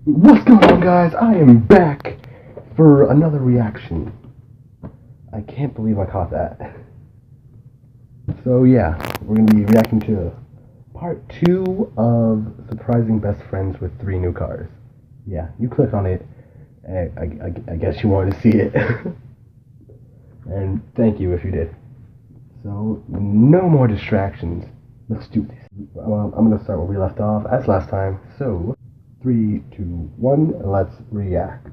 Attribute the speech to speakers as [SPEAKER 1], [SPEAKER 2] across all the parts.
[SPEAKER 1] What's going on, guys? I am back for another reaction. I can't believe I caught that. So yeah, we're going to be reacting to part 2 of Surprising Best Friends with 3 New Cars. Yeah, you clicked on it. I guess you wanted to see it. And thank you if you did. So, no more distractions. Let's do this. I'm going to start where we left off, as last time. So, 3, 2, 1, let's react.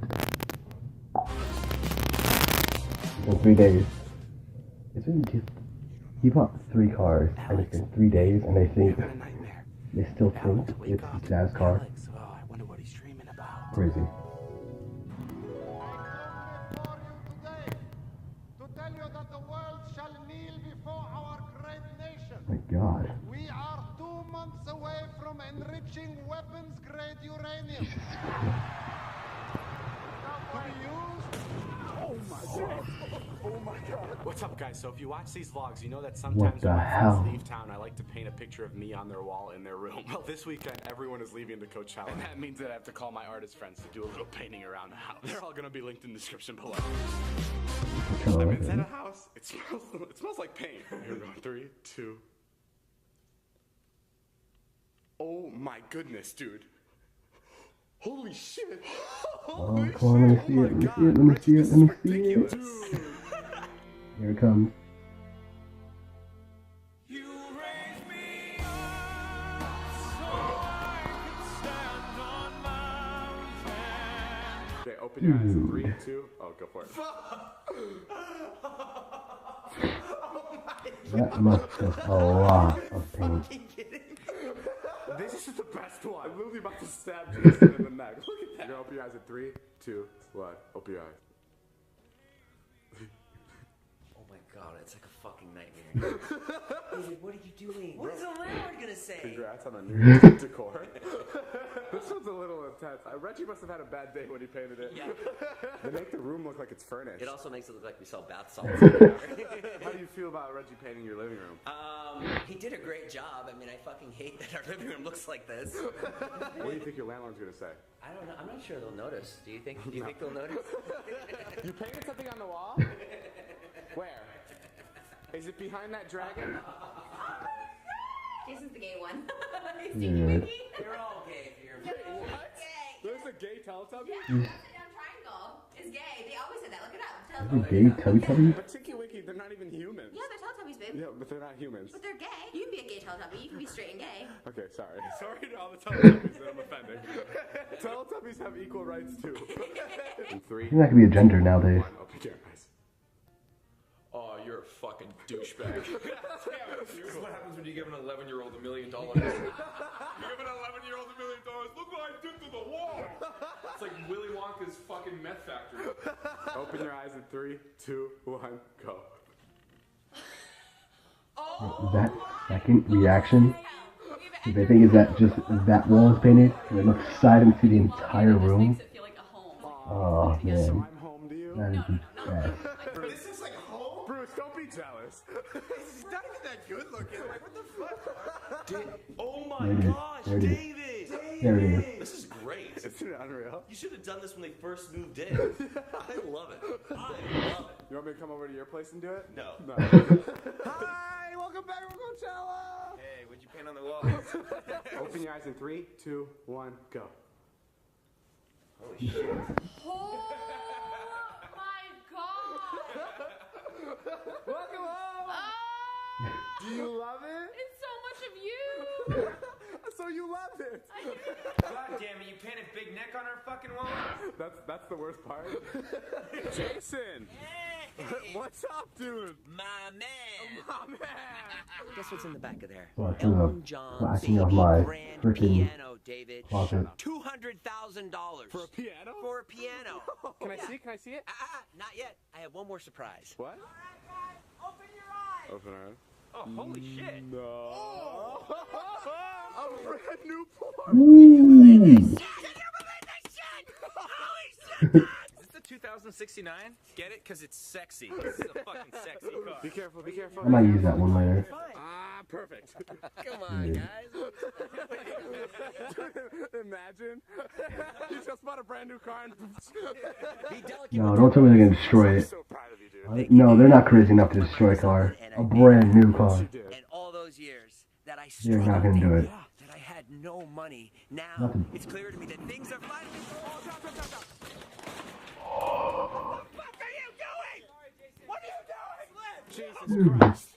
[SPEAKER 1] In 3 days. It's been he bought 3 cars, and it's been 3 days, and they still think it's his dad's car.
[SPEAKER 2] I wonder what he's dreaming about.
[SPEAKER 1] Crazy. My God.
[SPEAKER 3] We are 2 months away from enriching weapons-grade uranium.
[SPEAKER 1] Jesus Christ.
[SPEAKER 3] To be used.
[SPEAKER 2] Oh my God. Oh my God. What's up, guys? So if you watch these vlogs, you know that
[SPEAKER 1] What
[SPEAKER 2] sometimes
[SPEAKER 1] the
[SPEAKER 2] when my
[SPEAKER 1] hell?
[SPEAKER 2] friends leave town, I like to paint a picture of me on their wall in their room. Well, this weekend, everyone is leaving to Coachella, and that means that I have to call my artist friends to do a little painting around the house. They're all gonna be linked in the description below. I'm inside a house. It smells like paint. Here we go. 3, 2. Oh my goodness, dude. Holy shit.
[SPEAKER 1] Oh, come on, let me see it, let me see it, let me see it.
[SPEAKER 2] Dude.
[SPEAKER 1] Here it comes.
[SPEAKER 2] You raise me up so I can stand on mountains. Okay, open your eyes in 3, 2. Oh, go for it.
[SPEAKER 1] That must have a lot of paint.
[SPEAKER 2] This is the best one. I'm literally about to stab Jason in the neck. Look at that. You're gonna open your eyes in 3, 2, 1. Open your eyes.
[SPEAKER 4] Oh my God, it's like a fucking nightmare. David, what are you doing? What is the landlord gonna say?
[SPEAKER 2] Congrats on the new decor. This one's a little intense. Reggie must have had a bad day when he painted it.
[SPEAKER 4] Yeah.
[SPEAKER 2] They make the room look like it's furnished.
[SPEAKER 4] It also makes it look like we sell bath salts.
[SPEAKER 2] How do you feel about Reggie painting your living room?
[SPEAKER 4] He did a great job. I mean, I fucking hate that our living room looks like this.
[SPEAKER 2] What do you think your landlord's gonna say?
[SPEAKER 4] I don't know. I'm not sure they'll notice. Do you think they'll notice?
[SPEAKER 2] You painted something on the wall? Where? Is it behind that dragon?
[SPEAKER 5] Jason's the gay one.
[SPEAKER 1] Yeah.
[SPEAKER 4] You're all gay if you're
[SPEAKER 2] What?
[SPEAKER 5] Gay.
[SPEAKER 2] There's a gay Teletubby?
[SPEAKER 5] Yeah, the triangle is gay. They always say that. Look it up.
[SPEAKER 1] Is it gay Teletubby?
[SPEAKER 2] But Tinky Winky, they're not even humans.
[SPEAKER 5] Yeah, they're Teletubbies, babe.
[SPEAKER 2] Yeah, but they're not humans.
[SPEAKER 5] But they're gay. You can be a gay Teletubby. You can be straight and gay.
[SPEAKER 2] Okay, sorry. Sorry to all the Teletubbies that I'm offending. Teletubbies have equal rights too. In 3.
[SPEAKER 1] I think that could be a gender nowadays.
[SPEAKER 2] 1, open your eyes. Oh, you're a fucking douchebag.
[SPEAKER 6] This is what happens when you give an 11-year-old $1 million. You give an 11-year-old $1 million. Look what I did to the wall. It's like Willy Wonka's fucking meth factory.
[SPEAKER 2] Open your eyes in 3, 2, 1, go.
[SPEAKER 1] That second reaction, if they think is that just that wall is painted, and they look side and see the entire room. Oh man,
[SPEAKER 2] I'm home to you.
[SPEAKER 1] that is the best.
[SPEAKER 2] This is like home? Bruce, don't be jealous. He's not even that good looking. Like, what the fuck?
[SPEAKER 4] Oh my
[SPEAKER 1] There it is.
[SPEAKER 4] gosh,
[SPEAKER 1] There it is.
[SPEAKER 4] David!
[SPEAKER 1] There it is.
[SPEAKER 4] This is great.
[SPEAKER 2] Isn't it unreal?
[SPEAKER 4] You should have done this when they first moved in. I love it. I love it.
[SPEAKER 2] You want me to come over to your place and do it?
[SPEAKER 4] No.
[SPEAKER 2] No. Hi, welcome back from Coachella.
[SPEAKER 6] Hey, what'd you paint on the wall?
[SPEAKER 2] Open your eyes in 3, 2, 1, go.
[SPEAKER 4] Holy shit.
[SPEAKER 5] Oh my God.
[SPEAKER 2] Welcome home.
[SPEAKER 5] Oh,
[SPEAKER 2] Do you love it?
[SPEAKER 5] it's so much of you.
[SPEAKER 2] So you love it.
[SPEAKER 6] God damn it, you painted Big Neck on our fucking wall?
[SPEAKER 2] That's the worst part. Jason. What's up, dude?
[SPEAKER 4] My man.
[SPEAKER 2] Oh man.
[SPEAKER 4] Guess what's in the back of there?
[SPEAKER 1] Well, I
[SPEAKER 4] Elton
[SPEAKER 1] think
[SPEAKER 4] John
[SPEAKER 1] flashing of
[SPEAKER 4] baby
[SPEAKER 1] my
[SPEAKER 4] grand
[SPEAKER 1] freaking
[SPEAKER 4] piano, David.
[SPEAKER 1] closet.
[SPEAKER 4] $200,000
[SPEAKER 2] For a piano?
[SPEAKER 4] for a piano.
[SPEAKER 2] Can I see it? Can I see it?
[SPEAKER 4] Not yet. I have one more surprise.
[SPEAKER 2] What?
[SPEAKER 5] Open your eyes.
[SPEAKER 2] Open our eyes.
[SPEAKER 6] Oh, holy shit.
[SPEAKER 2] No. A brand new Porsche.
[SPEAKER 1] Ooh.
[SPEAKER 4] Can you believe this shit? Holy shit!
[SPEAKER 6] Is this the 2069? Get it? Because it's sexy. This is a fucking sexy car.
[SPEAKER 2] Be careful, be careful.
[SPEAKER 1] I might use that one later.
[SPEAKER 2] Ah, perfect.
[SPEAKER 4] Come on,
[SPEAKER 1] Yeah.
[SPEAKER 4] guys.
[SPEAKER 2] Imagine. You brand new car.
[SPEAKER 1] No, don't tell me they're gonna destroy it.
[SPEAKER 2] So proud of you, dude.
[SPEAKER 1] No, they're not crazy enough to destroy a car. A brand new car.
[SPEAKER 4] And all those years that I
[SPEAKER 1] They're not
[SPEAKER 4] struggled,
[SPEAKER 1] gonna do it.
[SPEAKER 4] that I had no money. Now
[SPEAKER 1] Nothing.
[SPEAKER 4] it's clear to me that things are finally.
[SPEAKER 2] Jesus Christ.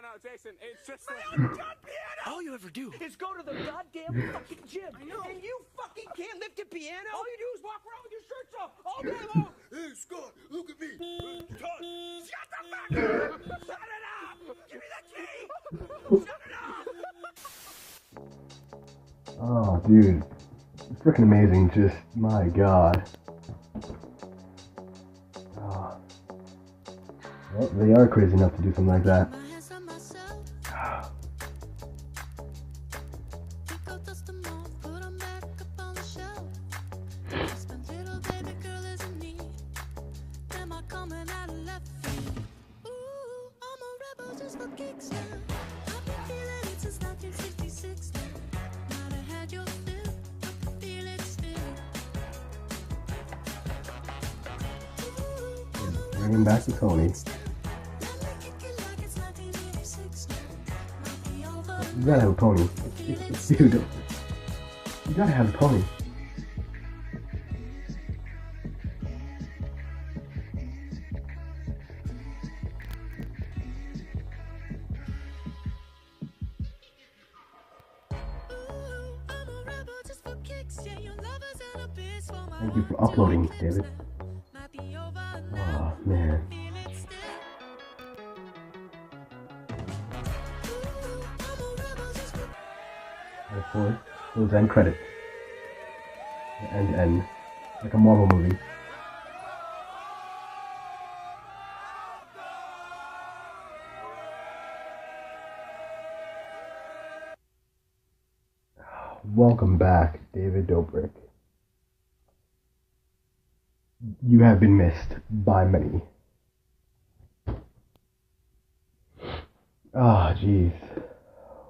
[SPEAKER 2] No, Jason, it's just
[SPEAKER 4] All you ever do is go to the goddamn fucking gym. I know. And you fucking can't lift a piano. All you do is walk around with your shirts off all day long. Hey, Scott, look at me. Shut the fuck up. Shut it up. Give me the key. Shut it up.
[SPEAKER 1] Oh, dude. It's freaking amazing. Just, my God. Oh. Well, they are crazy enough to do something like that. Bringing back the Tony. You gotta have a pony. Dude, you gotta have a pony. Thank you for uploading, David. Oh, man. And of course, those end credits. The end. Like a Marvel movie. Welcome back, David Dobrik. You have been missed by many. Ah, jeez.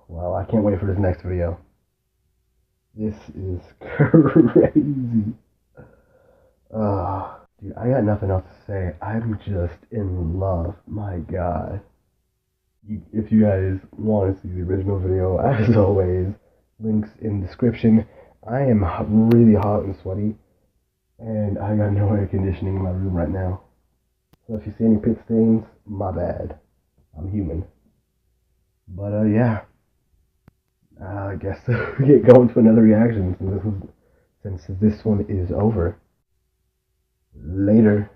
[SPEAKER 1] Wow, I can't wait for this next video. This is crazy. Dude, I got nothing else to say. I'm just in love. My God. If you guys want to see the original video, as always, links in the description. I am really hot and sweaty, and I got no air conditioning in my room right now. So if you see any pit stains, my bad. I'm human. But yeah. I guess we get going to another reaction since this one is over. Later.